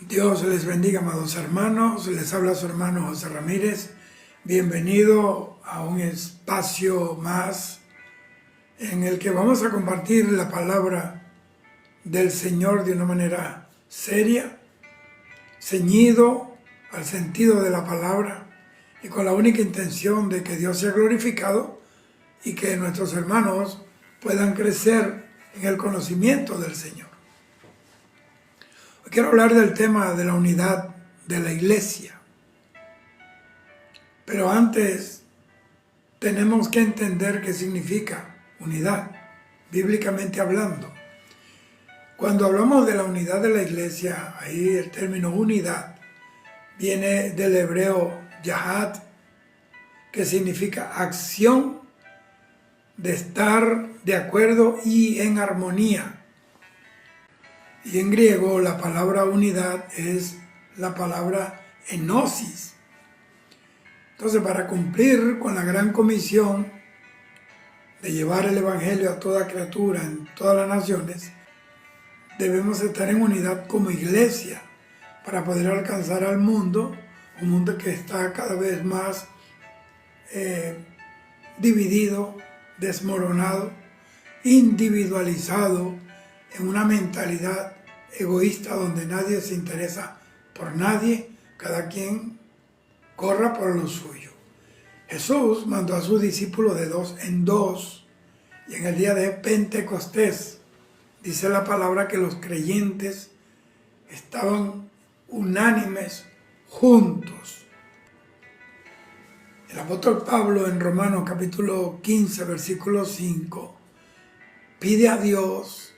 Dios les bendiga, amados hermanos. Les habla su hermano José Ramírez. Bienvenido a un espacio más en el que vamos a compartir la palabra del Señor de una manera seria, ceñido al sentido de la palabra y con la única intención de que Dios sea glorificado y que nuestros hermanos puedan crecer en el conocimiento del Señor. Hoy quiero hablar del tema de la unidad de la iglesia. Pero antes tenemos que entender qué significa unidad, bíblicamente hablando. Cuando hablamos de la unidad de la iglesia, ahí el término unidad viene del hebreo yahad, que significa acción de estar de acuerdo y en armonía. Y en griego la palabra unidad es la palabra enosis. Entonces, para cumplir con la gran comisión de llevar el evangelio a toda criatura en todas las naciones, debemos estar en unidad como iglesia para poder alcanzar al mundo, un mundo que está cada vez más dividido, desmoronado, individualizado, en una mentalidad egoísta donde nadie se interesa por nadie, cada quien corra por lo suyo. Jesús mandó a sus discípulos de dos en dos, y en el día de Pentecostés dice la palabra que los creyentes estaban unánimes juntos. El apóstol Pablo en Romanos capítulo 15, versículo 5, pide a Dios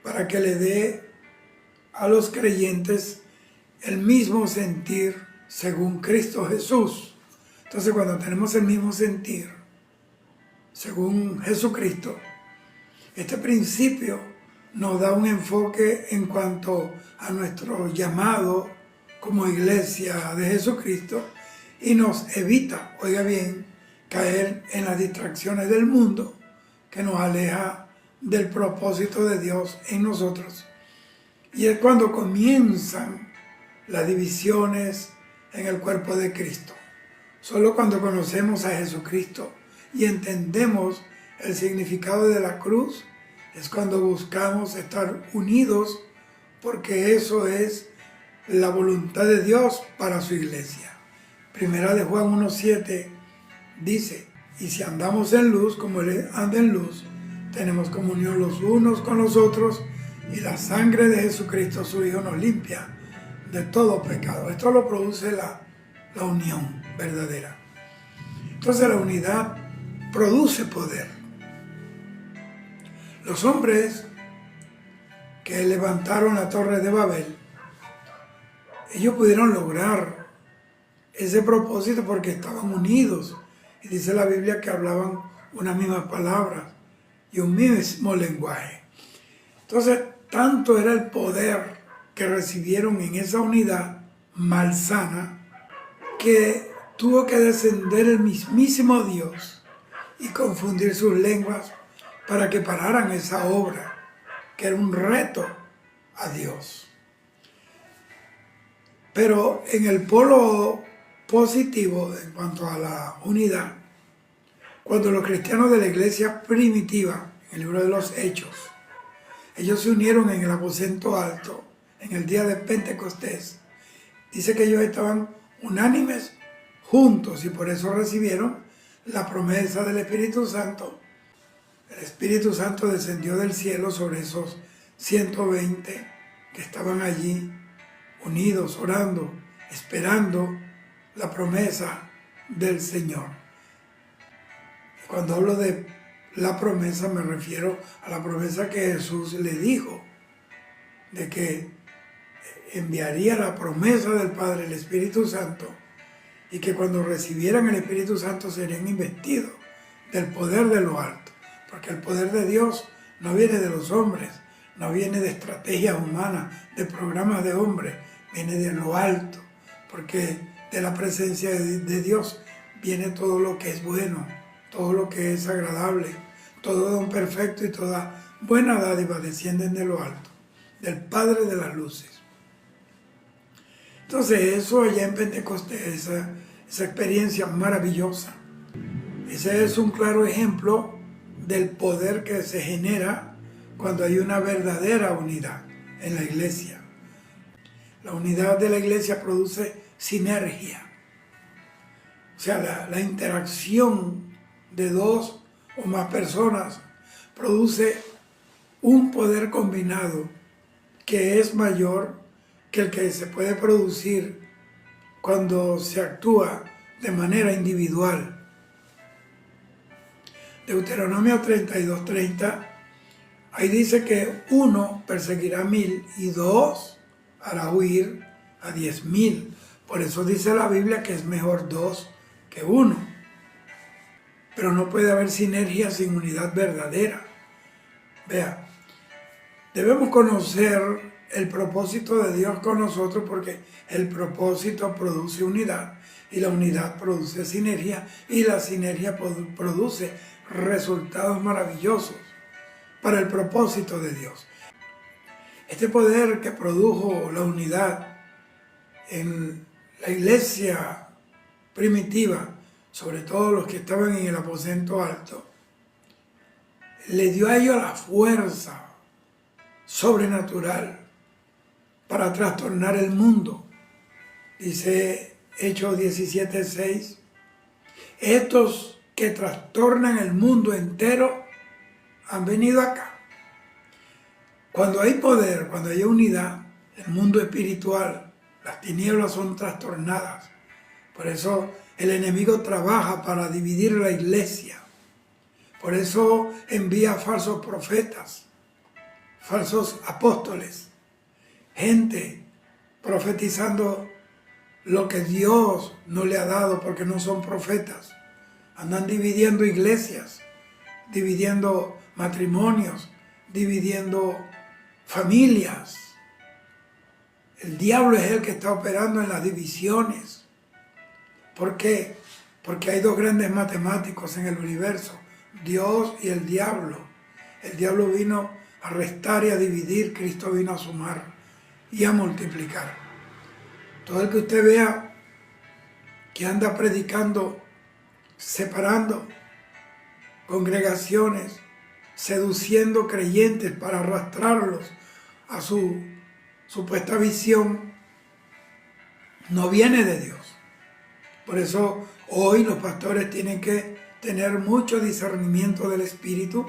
para que le dé a los creyentes el mismo sentir según Cristo Jesús. Entonces, cuando tenemos el mismo sentir según Jesucristo, este principio nos da un enfoque en cuanto a nuestro llamado como iglesia de Jesucristo y nos evita, oiga bien, caer en las distracciones del mundo que nos aleja del propósito de Dios en nosotros. Y es cuando comienzan las divisiones en el cuerpo de Cristo. Solo cuando conocemos a Jesucristo y entendemos el significado de la cruz, es cuando buscamos estar unidos, porque eso es la voluntad de Dios para su iglesia. Primera de Juan 1:7 dice, y si andamos en luz como Él anda en luz, tenemos comunión los unos con los otros, y la sangre de Jesucristo, su Hijo, nos limpia de todo pecado. Esto lo produce la unión verdadera. Entonces la unidad produce poder. Los hombres que levantaron la Torre de Babel, ellos pudieron lograr ese propósito porque estaban unidos. Y dice la Biblia que hablaban unas mismas palabras y un mismo lenguaje. Entonces, tanto era el poder que recibieron en esa unidad malsana que tuvo que descender el mismísimo Dios y confundir sus lenguas para que pararan esa obra, que era un reto a Dios. Pero en el polo positivo, en cuanto a la unidad, cuando los cristianos de la iglesia primitiva, en el libro de los Hechos, ellos se unieron en el aposento alto, en el día de Pentecostés, dice que ellos estaban unánimes juntos y por eso recibieron la promesa del Espíritu Santo. El Espíritu Santo descendió del cielo sobre esos 120 que estaban allí unidos, orando, esperando la promesa del Señor. Cuando hablo de la promesa me refiero a la promesa que Jesús le dijo, de que enviaría la promesa del Padre, el Espíritu Santo, y que cuando recibieran el Espíritu Santo serían investidos del poder de lo alto, porque el poder de Dios no viene de los hombres, no viene de estrategias humanas, de programas de hombres, viene de lo alto, porque de la presencia de Dios viene todo lo que es bueno, todo lo que es agradable, todo don perfecto y toda buena dádiva descienden de lo alto, del Padre de las luces. Entonces eso allá en Pentecostés, esa experiencia maravillosa. Ese es un claro ejemplo del poder que se genera cuando hay una verdadera unidad en la iglesia. La unidad de la iglesia produce sinergia. O sea, la interacción de dos o más personas produce un poder combinado que es mayor que el que se puede producir cuando se actúa de manera individual. Deuteronomio 32:30, ahí dice que 1 perseguirá a 1000 y 2 hará huir a 10,000. Por eso dice la Biblia que es mejor 2 que 1. Pero no puede haber sinergia sin unidad verdadera. Vea, debemos conocer el propósito de Dios con nosotros, porque el propósito produce unidad y la unidad produce sinergia y la sinergia produce resultados maravillosos para el propósito de Dios. Este poder que produjo la unidad en la iglesia primitiva, sobre todo los que estaban en el aposento alto, le dio a ellos la fuerza sobrenatural para trastornar el mundo. Dice Hechos 17:6, estos que trastornan el mundo entero han venido acá. Cuando hay poder, cuando hay unidad, el mundo espiritual, las tinieblas son trastornadas. Por eso el enemigo trabaja para dividir la iglesia. Por eso envía falsos profetas, falsos apóstoles, gente profetizando lo que Dios no le ha dado porque no son profetas. Andan dividiendo iglesias, dividiendo matrimonios, dividiendo familias. El diablo es el que está operando en las divisiones. ¿Por qué? Porque hay dos grandes matemáticos en el universo, Dios y el diablo. El diablo vino a restar y a dividir, Cristo vino a sumar y a multiplicar. Todo el que usted vea que anda predicando, separando congregaciones, seduciendo creyentes para arrastrarlos a su supuesta visión, no viene de Dios. Por eso hoy los pastores tienen que tener mucho discernimiento del Espíritu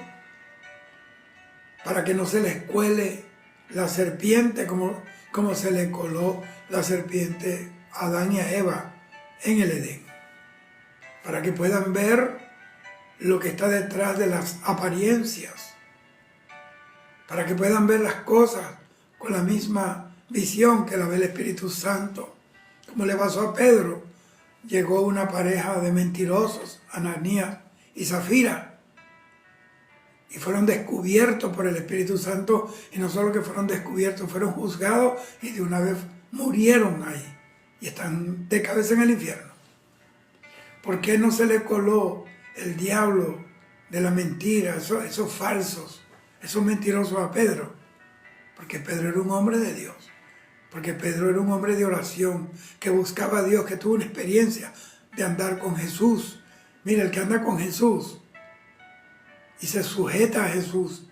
para que no se les cuele la serpiente como se le coló la serpiente a Adán y a Eva en el Edén. Para que puedan ver lo que está detrás de las apariencias. Para que puedan ver las cosas con la misma visión que la ve el Espíritu Santo. Como le pasó a Pedro, llegó una pareja de mentirosos, Ananías y Zafira, y fueron descubiertos por el Espíritu Santo, y no solo que fueron descubiertos, fueron juzgados y de una vez murieron ahí y están de cabeza en el infierno. ¿Por qué no se le coló el diablo de la mentira, esos falsos, esos mentirosos a Pedro? Porque Pedro era un hombre de Dios, porque Pedro era un hombre de oración, que buscaba a Dios, que tuvo una experiencia de andar con Jesús. Mira, el que anda con Jesús y se sujeta a Jesús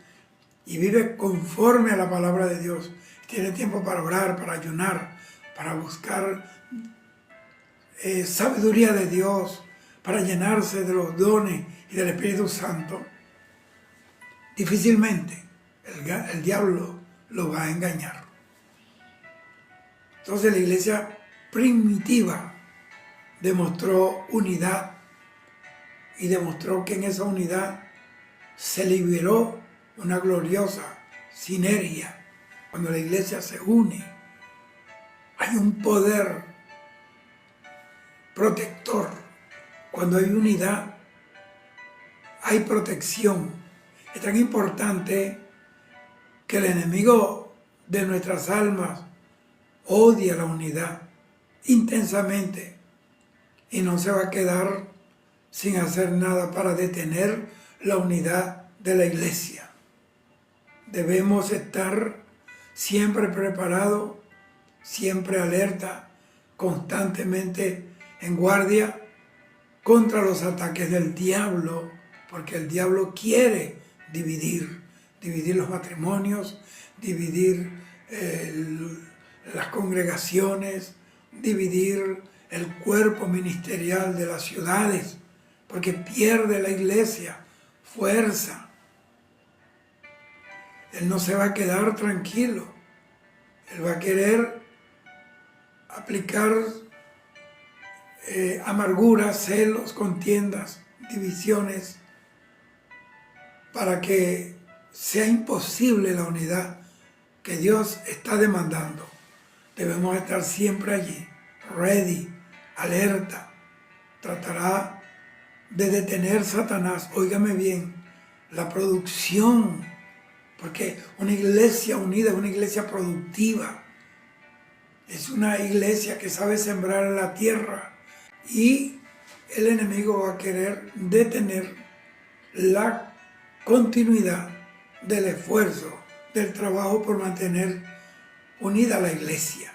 y vive conforme a la palabra de Dios, tiene tiempo para orar, para ayunar, para buscar sabiduría de Dios, para llenarse de los dones y del Espíritu Santo, difícilmente el diablo lo va a engañar. Entonces la iglesia primitiva demostró unidad y demostró que en esa unidad se liberó una gloriosa sinergia. Cuando la iglesia se une, hay un poder protector. Cuando hay unidad, hay protección. Es tan importante que el enemigo de nuestras almas odia la unidad intensamente y no se va a quedar sin hacer nada para detener la unidad de la iglesia. Debemos estar siempre preparados, siempre alerta constantemente en guardia contra los ataques del diablo, porque el diablo quiere dividir los matrimonios, dividir las congregaciones, dividir el cuerpo ministerial de las ciudades, porque pierde la iglesia fuerza. Él no se va a quedar tranquilo. Él va a querer aplicar amarguras, celos, contiendas, divisiones, para que sea imposible la unidad que Dios está demandando. Debemos estar siempre allí, ready, alerta. Tratará de detener Satanás, óigame bien, la producción, porque una iglesia unida es una iglesia productiva, es una iglesia que sabe sembrar en la tierra, y el enemigo va a querer detener la continuidad del esfuerzo, del trabajo por mantener unida la iglesia,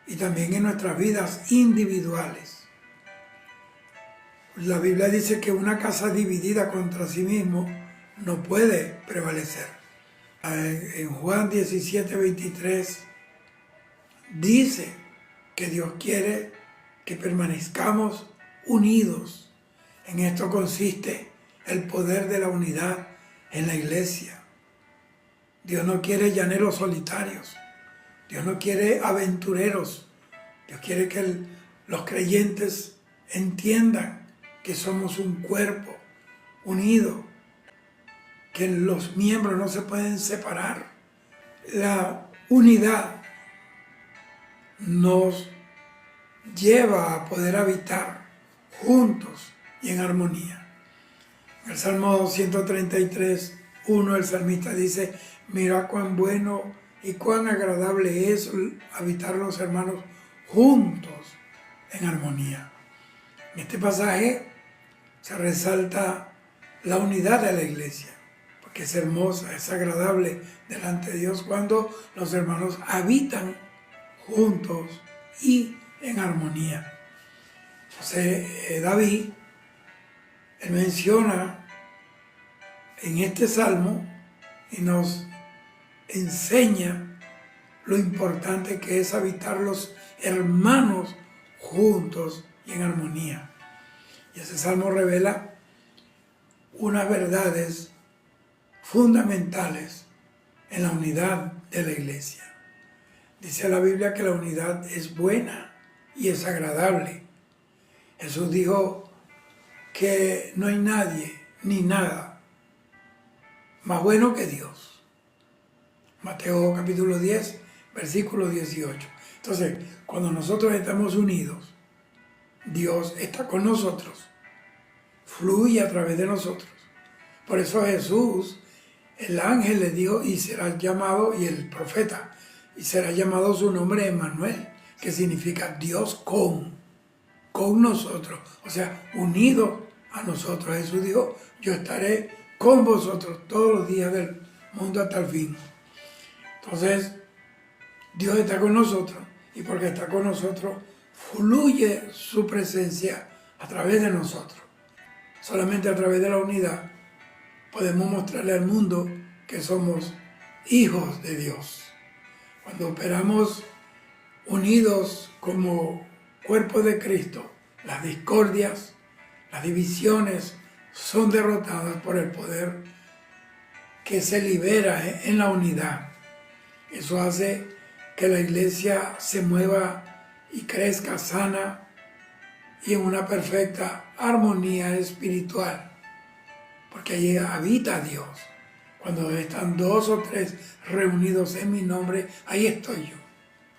y también en nuestras vidas individuales. La Biblia dice que una casa dividida contra sí mismo no puede prevalecer. En Juan 17:23 dice que Dios quiere que permanezcamos unidos. En esto consiste el poder de la unidad en la iglesia. Dios no quiere llaneros solitarios. Dios no quiere aventureros. Dios quiere que los creyentes entiendan que somos un cuerpo unido, que los miembros no se pueden separar. La unidad nos lleva a poder habitar juntos y en armonía. En el Salmo 133:1 el salmista dice: mira cuán bueno y cuán agradable es habitar los hermanos juntos en armonía. En este pasaje se resalta la unidad de la iglesia, porque es hermosa, es agradable delante de Dios cuando los hermanos habitan juntos y en armonía. Entonces David, él menciona en este salmo y nos enseña lo importante que es habitar los hermanos juntos y en armonía. Y ese salmo revela unas verdades fundamentales en la unidad de la iglesia. Dice la Biblia que la unidad es buena y es agradable. Jesús dijo que no hay nadie ni nada más bueno que Dios. Mateo capítulo 10, versículo 18. Entonces, cuando nosotros estamos unidos, Dios está con nosotros, fluye a través de nosotros. Por eso Jesús, el ángel le dijo, y será llamado, y el profeta, y será llamado su nombre Emmanuel, que significa Dios con nosotros, o sea, unido a nosotros. Jesús dijo, yo estaré con vosotros todos los días del mundo hasta el fin. Entonces, Dios está con nosotros, y porque está con nosotros, fluye su presencia a través de nosotros. Solamente a través de la unidad podemos mostrarle al mundo que somos hijos de Dios. Cuando operamos unidos como cuerpo de Cristo, las discordias, las divisiones son derrotadas por el poder que se libera en la unidad. Eso hace que la iglesia se mueva y crezca sana y en una perfecta armonía espiritual, porque allí habita Dios. Cuando están 2 o 3 reunidos en mi nombre, ahí estoy yo,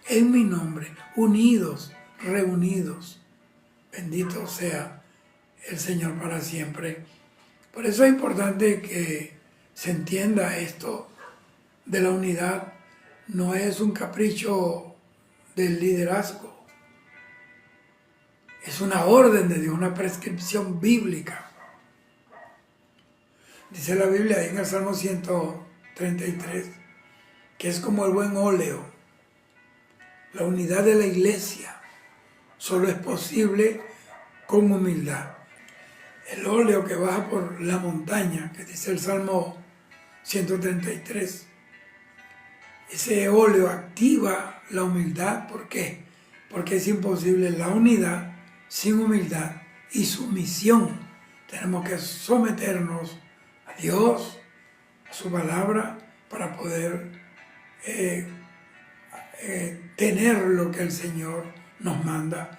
en mi nombre, unidos, reunidos. Bendito sea el Señor para siempre. Por eso es importante que se entienda esto de la unidad. No es un capricho del liderazgo. Es una orden de Dios, una prescripción bíblica. Dice la Biblia en el Salmo 133 que es como el buen óleo, la unidad de la iglesia. solo es posible con humildad. El óleo que baja por la montaña, que dice el Salmo 133, ese óleo activa la humildad. ¿Por qué? Porque es imposible la unidad sin humildad y sumisión. Tenemos que someternos a Dios, a su palabra, para poder tener lo que el Señor nos manda,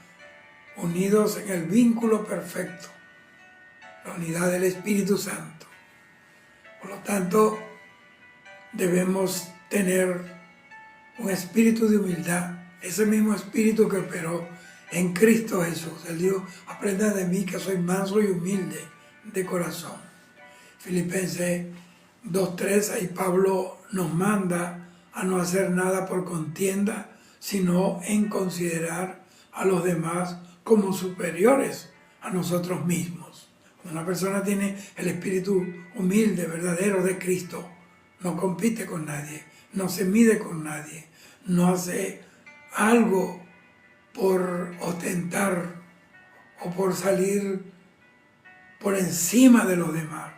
unidos en el vínculo perfecto, la unidad del Espíritu Santo. Por lo tanto, debemos tener un espíritu de humildad, ese mismo espíritu que operó en Cristo Jesús. Él dijo: aprendan de mí que soy manso y humilde de corazón. Filipenses 2:3, ahí Pablo nos manda a no hacer nada por contienda, sino en considerar a los demás como superiores a nosotros mismos. Cuando una persona tiene el espíritu humilde, verdadero de Cristo, no compite con nadie, no se mide con nadie, no hace algo por ostentar o por salir por encima de los demás.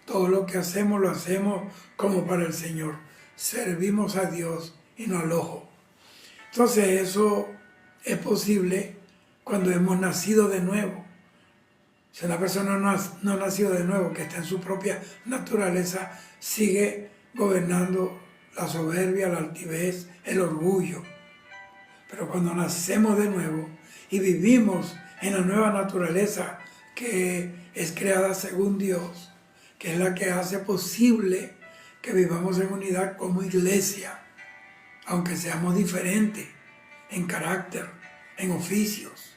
Todo lo que hacemos lo hacemos como para el Señor. Servimos a Dios y no al ojo. Entonces eso es posible cuando hemos nacido de nuevo. Si una persona no ha nacido de nuevo, que está en su propia naturaleza, sigue gobernando la soberbia, la altivez, el orgullo. Pero cuando nacemos de nuevo y vivimos en la nueva naturaleza que es creada según Dios, que es la que hace posible que vivamos en unidad como iglesia, aunque seamos diferentes en carácter, en oficios,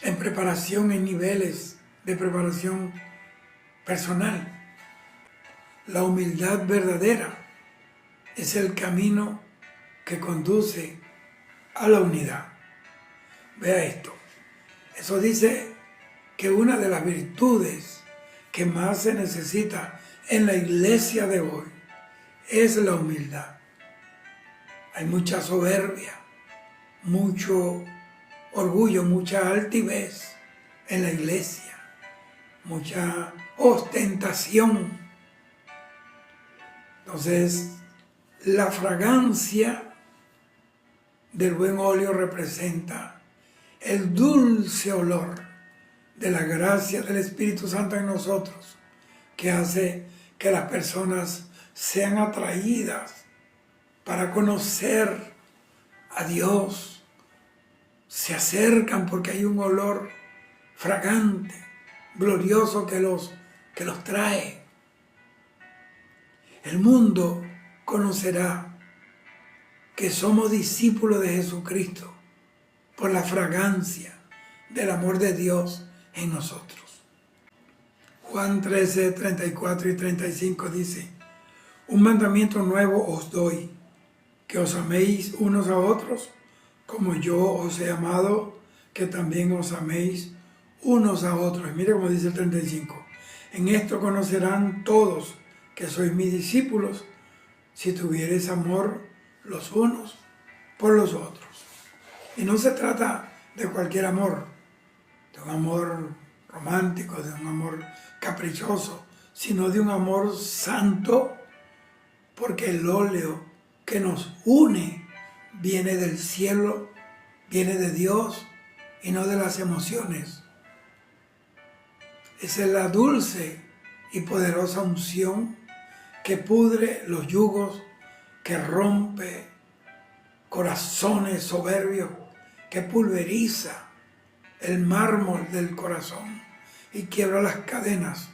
en preparación, en niveles de preparación personal. La humildad verdadera es el camino que conduce a la unidad. Vea esto. Eso dice que una de las virtudes que más se necesita en la iglesia de hoy es la humildad. Hay mucha soberbia, mucho orgullo, mucha altivez en la iglesia, mucha ostentación. Entonces, la fragancia del buen óleo representa el dulce olor de la gracia del Espíritu Santo en nosotros, que hace que las personas sean atraídas para conocer a Dios. Se acercan porque hay un olor fragante, glorioso que los trae. El mundo conocerá que somos discípulos de Jesucristo por la fragancia del amor de Dios en nosotros. Juan 13, 34 y 35 dice: un mandamiento nuevo os doy, que os améis unos a otros, como yo os he amado, que también os améis unos a otros. Y mire cómo dice el 35. En esto conocerán todos que sois mis discípulos, si tuviereis amor los unos por los otros. Y no se trata de cualquier amor, de un amor romántico, de un amor caprichoso, sino de un amor santo, porque el óleo que nos une viene del cielo, viene de Dios y no de las emociones. Esa es la dulce y poderosa unción que pudre los yugos, que rompe corazones soberbios, que pulveriza el mármol del corazón y quiebra las cadenas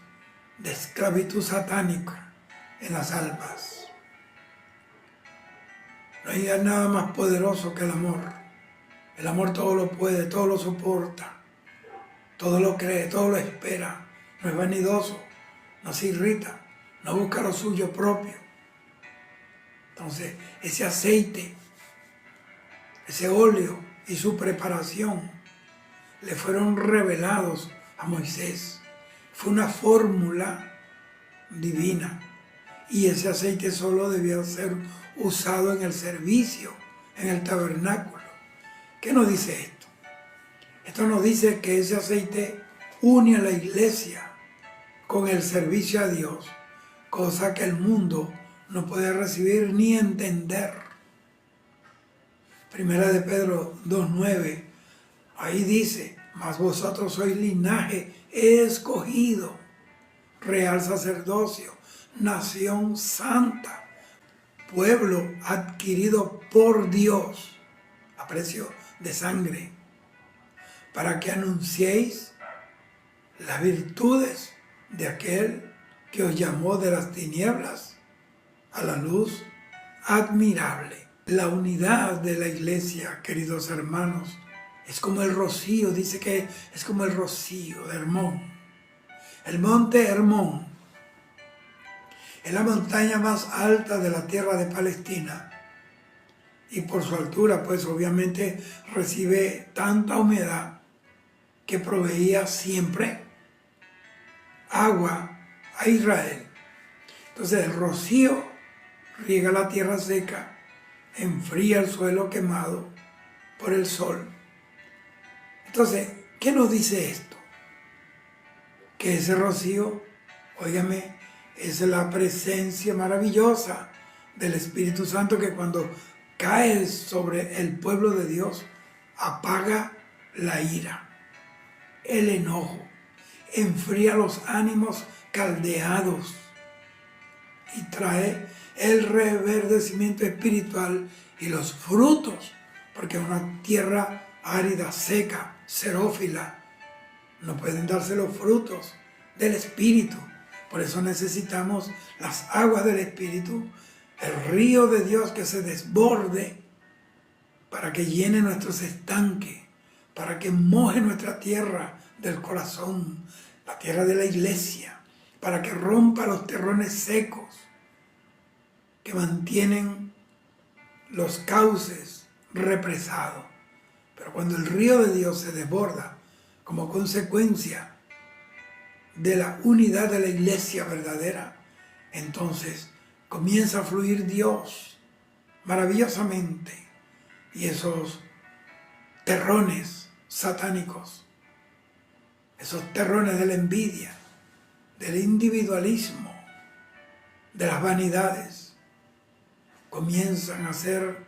de esclavitud satánica en las almas. No hay nada más poderoso que el amor. El amor todo lo puede, todo lo soporta, todo lo cree, todo lo espera. No es vanidoso, no se irrita, no busca lo suyo propio. Entonces, ese aceite, ese óleo y su preparación le fueron revelados a Moisés. Fue una fórmula divina. Y ese aceite solo debía ser usado en el servicio, en el tabernáculo. ¿Qué nos dice esto? Esto nos dice que ese aceite une a la iglesia con el servicio a Dios, cosa que el mundo no puede recibir ni entender. Primera de Pedro 2:9, ahí dice, mas vosotros sois linaje escogido, real sacerdocio, nación santa, pueblo adquirido por Dios a precio de sangre, para que anunciéis las virtudes de aquel que os llamó de las tinieblas a la luz admirable. La unidad de la iglesia, queridos hermanos, es como el rocío, dice que es como el rocío de Hermón. El monte Hermón es la montaña más alta de la tierra de Palestina y por su altura pues obviamente recibe tanta humedad que proveía siempre agua a Israel. Entonces el rocío riega la tierra seca, enfría el suelo quemado por el sol. Entonces, ¿qué nos dice esto? Que ese rocío, óigame, es la presencia maravillosa del Espíritu Santo que cuando cae sobre el pueblo de Dios, apaga la ira, el enojo, enfría los ánimos caldeados y trae el reverdecimiento espiritual y los frutos, porque una tierra árida, seca, xerófila, no pueden darse los frutos del Espíritu. Por eso necesitamos las aguas del Espíritu, el río de Dios que se desborde para que llene nuestros estanques, para que moje nuestra tierra del corazón, la tierra de la iglesia, para que rompa los terrones secos que mantienen los cauces represados. Pero cuando el río de Dios se desborda como consecuencia de la unidad de la iglesia verdadera, entonces comienza a fluir Dios maravillosamente y esos terrones satánicos, esos terrones de la envidia, del individualismo, de las vanidades, comienzan a ser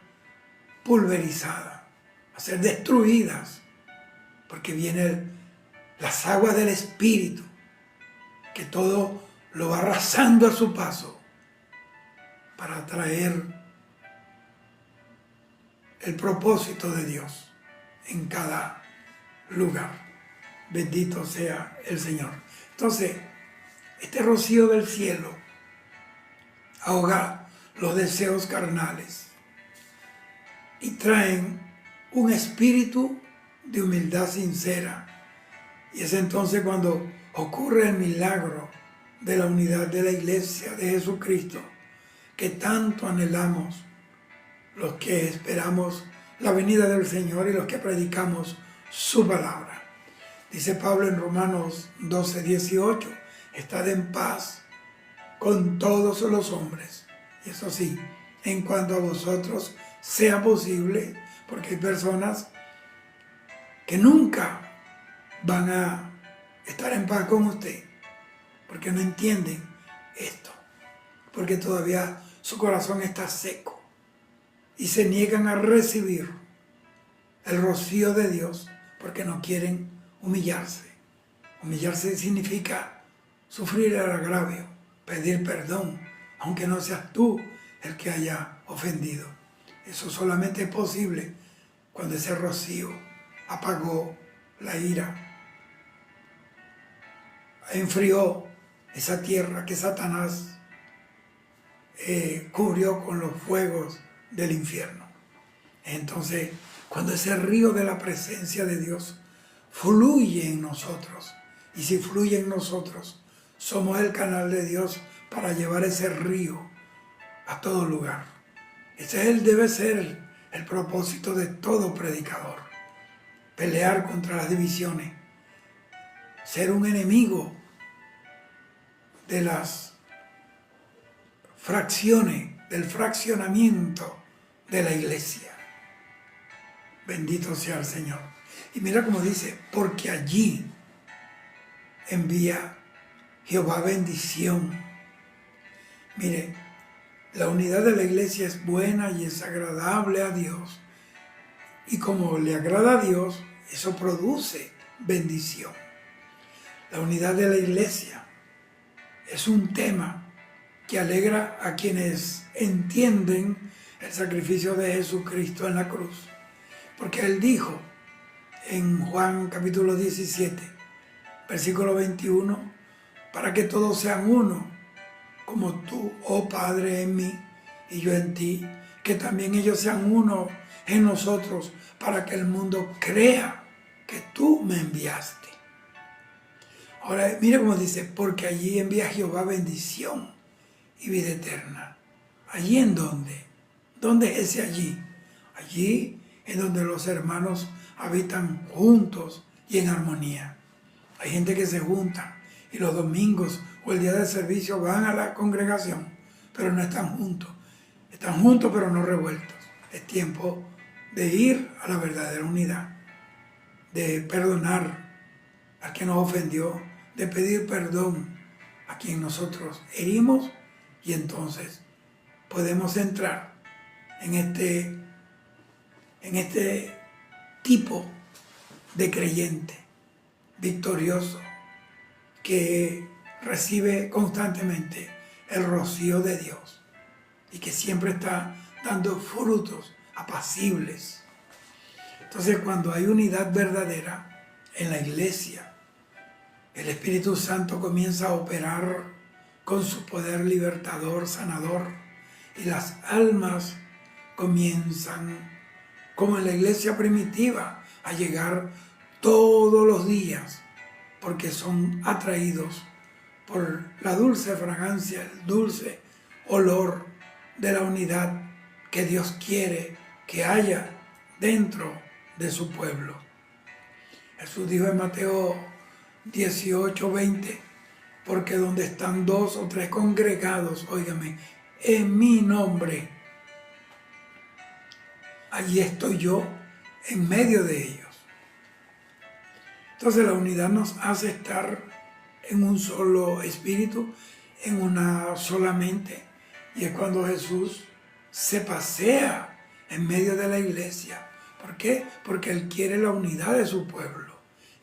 pulverizadas, a ser destruidas, porque vienen las aguas del Espíritu, que todo lo va arrasando a su paso para traer el propósito de Dios en cada lugar. Bendito sea el Señor. Entonces, este rocío del cielo ahoga los deseos carnales y traen un espíritu de humildad sincera. Y es entonces cuando ocurre el milagro de la unidad de la iglesia de Jesucristo, que tanto anhelamos los que esperamos la venida del Señor y los que predicamos su palabra. Dice Pablo en Romanos 12:18, estad en paz con todos los hombres. Y eso sí, en cuanto a vosotros sea posible, porque hay personas que nunca van a estar en paz con usted, porque no entienden esto, porque todavía su corazón está seco y se niegan a recibir el rocío de Dios porque no quieren humillarse. Humillarse significa sufrir el agravio, pedir perdón, aunque no seas tú el que haya ofendido. Eso solamente es posible cuando ese rocío apagó la ira, enfrió esa tierra que Satanás cubrió con los fuegos del infierno. Entonces, cuando ese río de la presencia de Dios fluye en nosotros, y si fluye en nosotros, somos el canal de Dios para llevar ese río a todo lugar. Ese debe ser el propósito de todo predicador: pelear contra las divisiones, ser un enemigo de las fracciones, del fraccionamiento de la iglesia. Bendito sea el Señor. Y mira cómo dice, porque allí envía Jehová bendición. Mire, la unidad de la iglesia es buena y es agradable a Dios. Y como le agrada a Dios, eso produce bendición. La unidad de la iglesia es un tema que alegra a quienes entienden el sacrificio de Jesucristo en la cruz. Porque Él dijo en Juan capítulo 17, versículo 21, para que todos sean uno, como tú, oh Padre, en mí y yo en ti, que también ellos sean uno en nosotros, para que el mundo crea que tú me enviaste. Ahora, mira cómo dice, porque allí envía Jehová bendición y vida eterna. ¿Allí en dónde? ¿Dónde es ese allí? Allí en donde los hermanos habitan juntos y en armonía. Hay gente que se junta y los domingos o el día del servicio van a la congregación, pero no están juntos. Están juntos pero no revueltos. Es tiempo de ir a la verdadera unidad, de perdonar a quien nos ofendió, de pedir perdón a quien nosotros herimos, y entonces podemos entrar en este tipo de creyente victorioso que recibe constantemente el rocío de Dios y que siempre está dando frutos apacibles. Entonces, cuando hay unidad verdadera en la iglesia, el Espíritu Santo comienza a operar con su poder libertador, sanador, y las almas comienzan, como en la iglesia primitiva, a llegar todos los días, porque son atraídos por la dulce fragancia, el dulce olor de la unidad que Dios quiere que haya dentro de su pueblo. Jesús dijo en Mateo 18:20, porque donde están 2 o 3 congregados, óigame, en mi nombre, allí estoy yo en medio de ellos. Entonces la unidad nos hace estar en un solo espíritu, en una sola mente, y es cuando Jesús se pasea en medio de la iglesia. ¿Por qué? Porque Él quiere la unidad de su pueblo.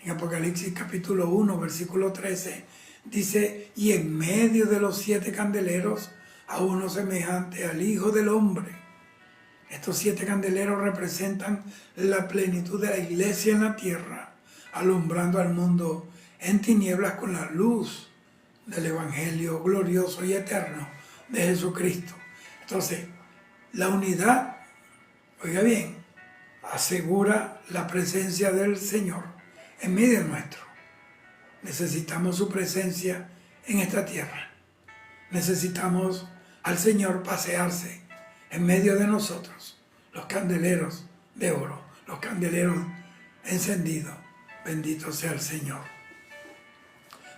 En Apocalipsis capítulo 1, versículo 13, dice, y en medio de los 7 candeleros, a uno semejante al Hijo del Hombre. Estos 7 candeleros representan la plenitud de la iglesia en la tierra, alumbrando al mundo en tinieblas con la luz del Evangelio glorioso y eterno de Jesucristo. Entonces, la unidad, oiga bien, asegura la presencia del Señor en medio nuestro. Necesitamos su presencia en esta tierra. Necesitamos al Señor pasearse en medio de nosotros. Los candeleros de oro, los candeleros encendidos. Bendito sea el Señor.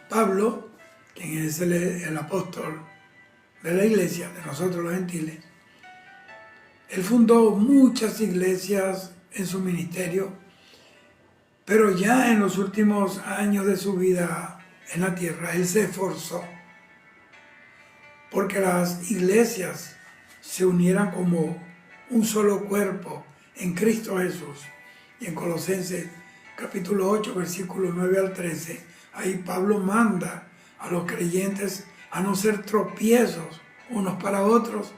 Pablo, quien es el apóstol de la iglesia, de nosotros los gentiles, él fundó muchas iglesias en su ministerio, pero ya en los últimos años de su vida en la tierra, él se esforzó porque las iglesias se unieran como un solo cuerpo en Cristo Jesús. Y en Colosenses capítulo 8, versículos 9 al 13, ahí Pablo manda a los creyentes a no ser tropiezos unos para otros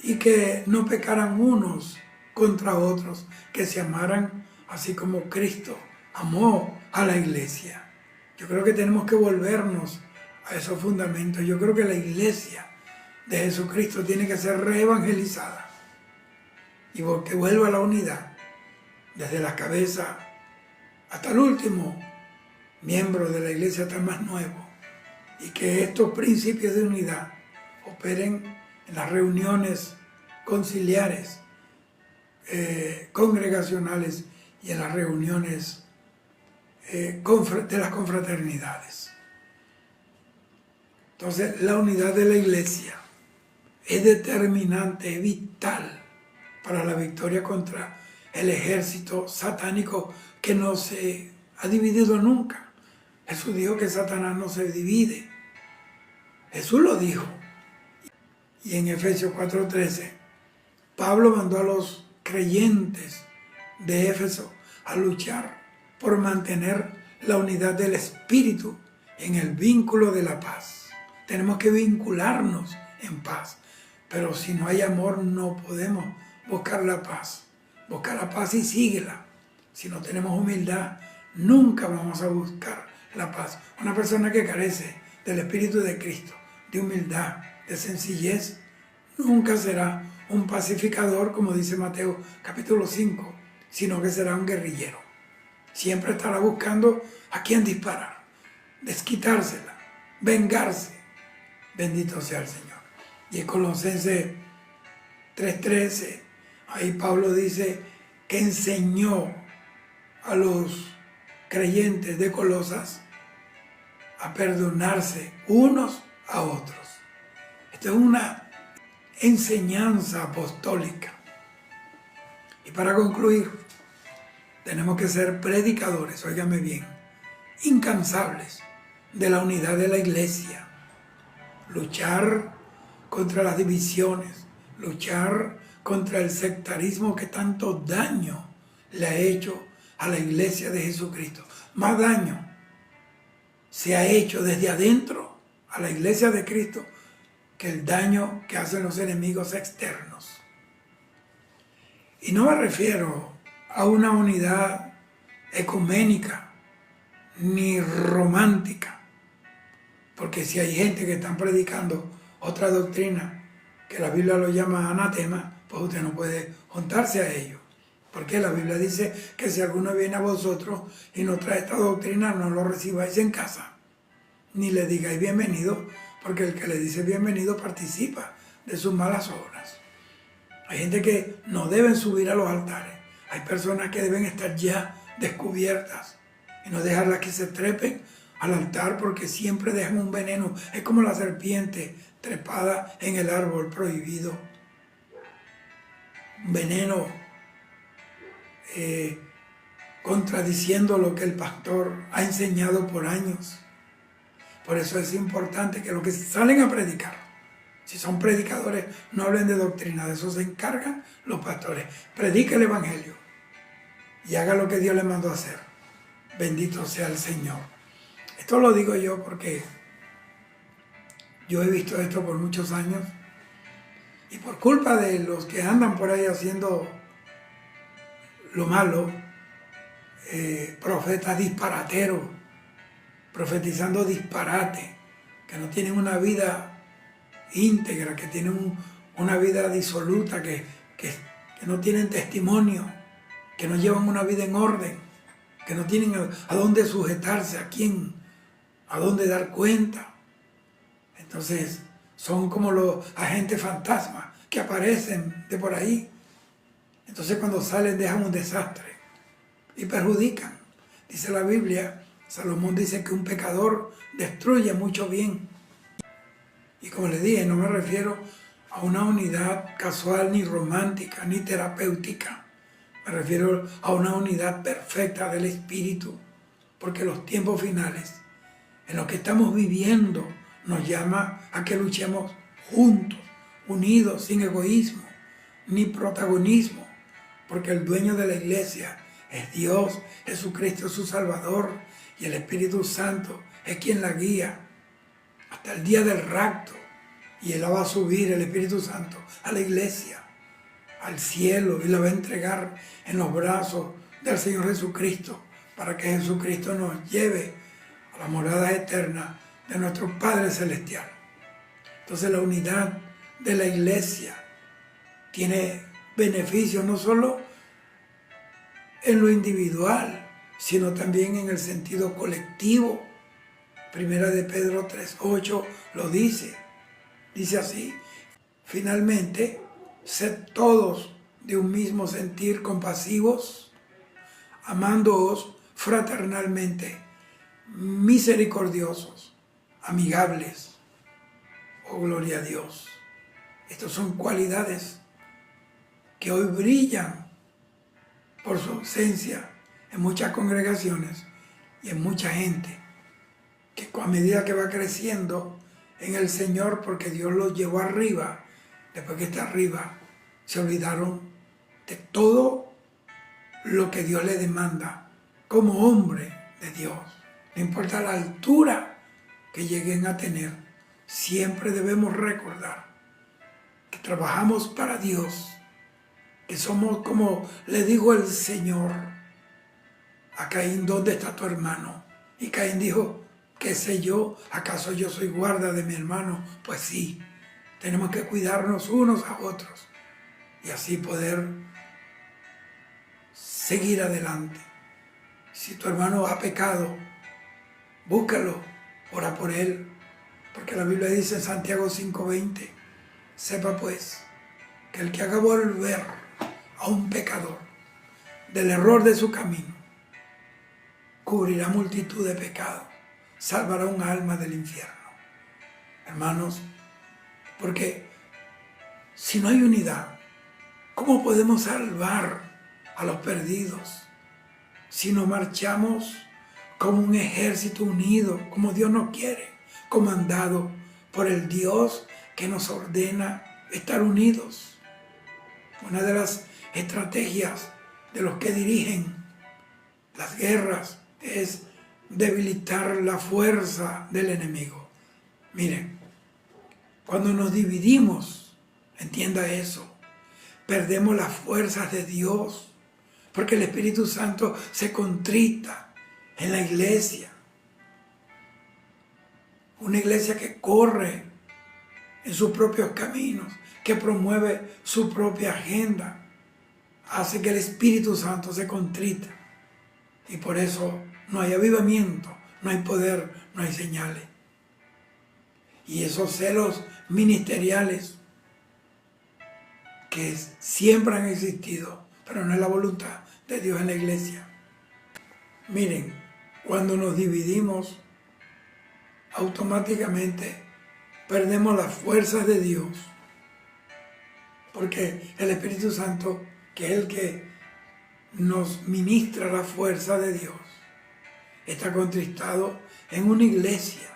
y que no pecaran unos contra otros, que se amaran así como Cristo amó a la iglesia. Yo creo que tenemos que volvernos a esos fundamentos. Yo creo que la iglesia de Jesucristo tiene que ser reevangelizada y que vuelva a la unidad, desde la cabeza hasta el último miembro de la iglesia, hasta el más nuevo, y que estos principios de unidad operen en las reuniones conciliares, congregacionales y en las reuniones de las confraternidades. Entonces, la unidad de la iglesia es determinante, es vital para la victoria contra el ejército satánico que no se ha dividido nunca. Jesús dijo que Satanás no se divide. Jesús lo dijo. Y en Efesios 4:13, Pablo mandó a los creyentes de Éfeso a luchar por mantener la unidad del Espíritu en el vínculo de la paz. Tenemos que vincularnos en paz, pero si no hay amor no podemos buscar la paz. Busca la paz y síguela. Si no tenemos humildad, nunca vamos a buscar la paz. Una persona que carece del Espíritu de Cristo, de humildad, de sencillez, nunca será un pacificador, como dice Mateo capítulo 5, sino que será un guerrillero. Siempre estará buscando a quién disparar, desquitársela, vengarse. Bendito sea el Señor. Y en Colosenses 3:13, ahí Pablo dice que enseñó a los creyentes de Colosas a perdonarse unos a otros. Esto es una enseñanza apostólica. Y para concluir, tenemos que ser predicadores, óigame bien, incansables de la unidad de la iglesia. Luchar contra las divisiones, luchar contra el sectarismo que tanto daño le ha hecho a la iglesia de Jesucristo. Más daño se ha hecho desde adentro a la iglesia de Cristo que el daño que hacen los enemigos externos. Y no me refiero a una unidad ecuménica ni romántica, porque si hay gente que están predicando otra doctrina que la Biblia lo llama anatema, pues usted no puede juntarse a ellos. Porque la Biblia dice que si alguno viene a vosotros y no trae esta doctrina, no lo recibáis en casa, ni le digáis bienvenido, porque el que le dice bienvenido participa de sus malas obras. Hay gente que no deben subir a los altares. Hay personas que deben estar ya descubiertas y no dejarlas que se trepen al altar, porque siempre dejan un veneno. Es como la serpiente trepada en el árbol prohibido. Un veneno contradiciendo lo que el pastor ha enseñado por años. Por eso es importante que los que salen a predicar, si son predicadores, no hablen de doctrina, de eso se encargan los pastores. Predique el evangelio y haga lo que Dios le mandó a hacer. Bendito sea el Señor. Esto lo digo yo porque yo he visto esto por muchos años y por culpa de los que andan por ahí haciendo lo malo, profetas disparateros, profetizando disparate, que no tienen una vida íntegra, que tienen una vida disoluta, que no tienen testimonio, que no llevan una vida en orden, que no tienen a dónde sujetarse, a quién, a dónde dar cuenta. Entonces son como los agentes fantasmas que aparecen de por ahí. Entonces cuando salen dejan un desastre y perjudican. Dice la Biblia, Salomón dice que un pecador destruye mucho bien. Y como les dije, no me refiero a una unidad casual, ni romántica, ni terapéutica. Me refiero a una unidad perfecta del Espíritu, porque los tiempos finales en los que estamos viviendo nos llama a que luchemos juntos, unidos, sin egoísmo, ni protagonismo, porque el dueño de la iglesia es Dios, Jesucristo es su Salvador, y el Espíritu Santo es quien la guía hasta el día del rapto. Y Él la va a subir, el Espíritu Santo, a la iglesia, al cielo, y la va a entregar en los brazos del Señor Jesucristo, para que Jesucristo nos lleve a la morada eterna de nuestro Padre Celestial. Entonces la unidad de la iglesia tiene beneficios no solo en lo individual, sino también en el sentido colectivo. Primera de Pedro 3:8 lo dice. Dice así: finalmente, sed todos de un mismo sentir, compasivos, amándoos fraternalmente, misericordiosos, amigables. Oh, gloria a Dios. Estas son cualidades que hoy brillan por su ausencia en muchas congregaciones y en mucha gente, que a medida que va creciendo en el Señor, porque Dios los llevó arriba, después que está arriba, se olvidaron de todo lo que Dios le demanda como hombre de Dios. No importa la altura que lleguen a tener, siempre debemos recordar que trabajamos para Dios, que somos como le dijo el Señor a Caín: ¿dónde está tu hermano? Y Caín dijo: ¿qué sé yo? ¿Acaso yo soy guarda de mi hermano? Pues sí, tenemos que cuidarnos unos a otros y así poder seguir adelante. Si tu hermano ha pecado, búscalo, ora por él, porque la Biblia dice en Santiago 5:20: sepa pues que el que haga volver a un pecador del error de su camino, cubrirá multitud de pecados, salvará un alma del infierno. Hermanos, porque si no hay unidad, ¿cómo podemos salvar a los perdidos? Si no marchamos como un ejército unido, como Dios nos quiere, comandado por el Dios que nos ordena estar unidos. Una de las estrategias de los que dirigen las guerras es debilitar la fuerza del enemigo. Miren, cuando nos dividimos, entienda eso, perdemos las fuerzas de Dios, porque el Espíritu Santo se contrita en la iglesia. Una iglesia que corre en sus propios caminos, que promueve su propia agenda, hace que el Espíritu Santo se contrita. Y por eso no hay avivamiento, no hay poder, no hay señales. Y esos celos ministeriales que siempre han existido, pero no es la voluntad de Dios en la iglesia. Miren, cuando nos dividimos, automáticamente perdemos las fuerzas de Dios, porque el Espíritu Santo, que es el que nos ministra la fuerza de Dios, está contristado en una iglesia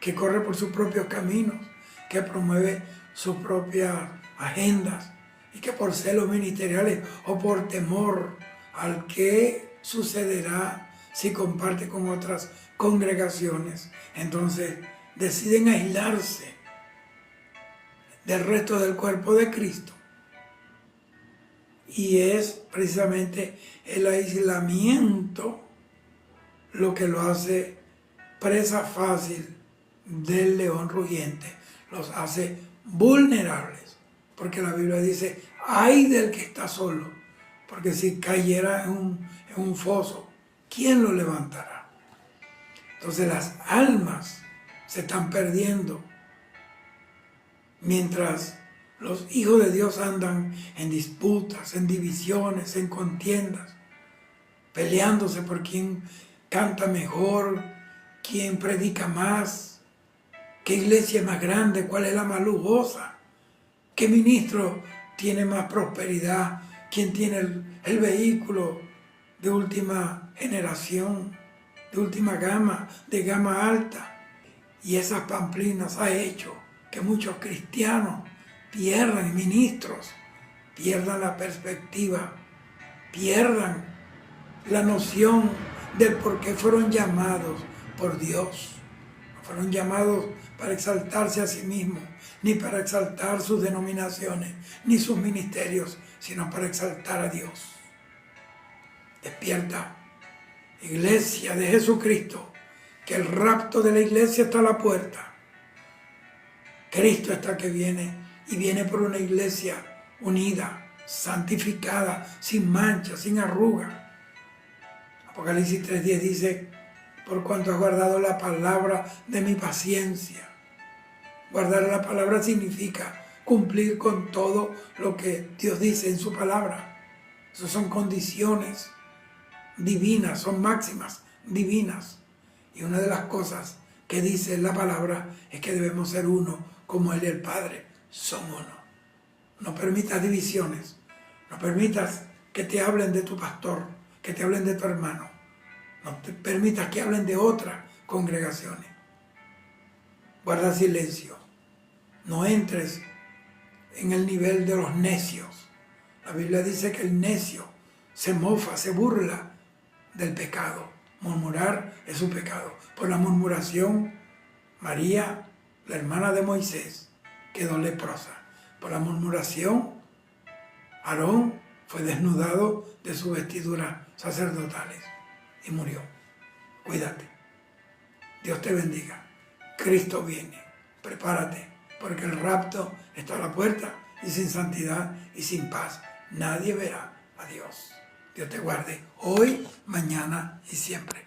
que corre por sus propios caminos, que promueve sus propias agendas y que por celos ministeriales o por temor al que sucederá si comparte con otras congregaciones, entonces deciden aislarse del resto del cuerpo de Cristo. Y es precisamente el aislamiento lo que lo hace presa fácil del león rugiente, los hace vulnerables, porque la Biblia dice: ay del que está solo, porque si cayera en un foso, ¿quién lo levantará? Entonces las almas se están perdiendo, mientras los hijos de Dios andan en disputas, en divisiones, en contiendas, peleándose por quién canta mejor, quién predica más, qué iglesia es más grande, cuál es la más lujosa, qué ministro tiene más prosperidad, quién tiene el vehículo de última generación, de última gama, de gama alta. Y esas pamplinas ha hecho que muchos cristianos pierdan, ministros, pierdan la perspectiva, pierdan la noción del por qué fueron llamados por Dios. No fueron llamados para exaltarse a sí mismos, ni para exaltar sus denominaciones, ni sus ministerios, sino para exaltar a Dios. Despierta, iglesia de Jesucristo, que el rapto de la iglesia está a la puerta. Cristo está que viene, y viene por una iglesia unida, santificada, sin mancha, sin arruga. Apocalipsis 3:10 dice: por cuanto has guardado la palabra de mi paciencia. Guardar la palabra significa cumplir con todo lo que Dios dice en su palabra. Esas son condiciones divinas, son máximas divinas. Y una de las cosas que dice la palabra es que debemos ser uno, como Él y el Padre son uno. No permitas divisiones, no permitas que te hablen de tu pastor, que te hablen de tu hermano. No te permitas que hablen de otras congregaciones. Guarda silencio. No entres en el nivel de los necios. La Biblia dice que el necio se mofa, se burla del pecado. Murmurar es un pecado. Por la murmuración, María, la hermana de Moisés, quedó leprosa. Por la murmuración, Aarón fue desnudado de sus vestiduras sacerdotales y murió. Cuídate. Dios te bendiga. Cristo viene. Prepárate, porque el rapto está a la puerta y sin santidad y sin paz nadie verá a Dios. Dios te guarde hoy, mañana y siempre.